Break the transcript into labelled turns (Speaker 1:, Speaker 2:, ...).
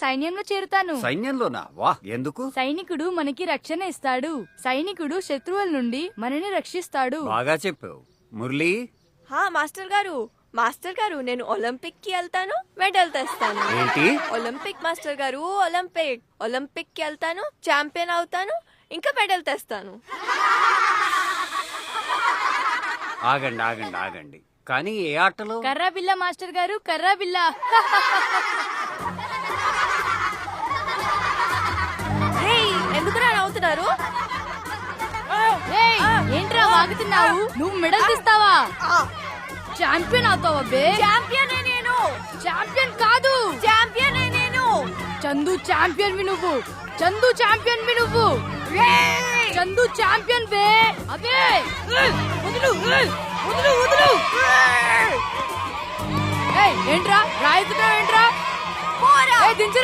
Speaker 1: సైన్యంలో చేరుతాను.
Speaker 2: సైన్యంలోనా? వా, ఎందుకు?
Speaker 1: సైనికుడు మనకి రక్షణ ఇస్తాడు. సైనికుడు శత్రువుల నుండి మనని రక్షిస్తాడు.
Speaker 2: బాగా చెప్పావు మురళి.
Speaker 3: మాస్టర్ గారు నేను ఒలింపిక్ కి వెళ్తాను, మెడల్ తెస్తాను.
Speaker 2: ఏంటి?
Speaker 3: ఒలింపిక్ మాస్టర్ గారు, ఒలింపిక్ కి వెళ్తాను, ఛాంపియన్ అవుతాను, ఇంకా మెడల్ తెస్తాను.
Speaker 2: ఆగండి ఆగండి ఆగండి, కానీ ఏ ఆటలో?
Speaker 1: కర్రా బిల్ల మాస్టర్ గారు, కర్రా బిల్ల.
Speaker 3: ఎందుకు నవ్వుతున్నారు?
Speaker 1: ఏయ్, ఏంట్రా వాగుతున్నావు? నువ్వు మెడల్ తీస్తావా? ఛాంపియన్ అవుతావా బే?
Speaker 3: ఛాంపియన్ నేను.
Speaker 1: ఛాంపియన్ కాదు,
Speaker 3: ఛాంపియన్ నేను.
Speaker 1: చందు ఛాంపియన్ వి నువ్వు. చందు ఛాంపియన్ వి నువ్వు. చందు ఛాంపియన్ బే. అబే వదులు వదులు వదులు. ఏంట్రా రాయితున్నావు? ఏంట్రా దించరా.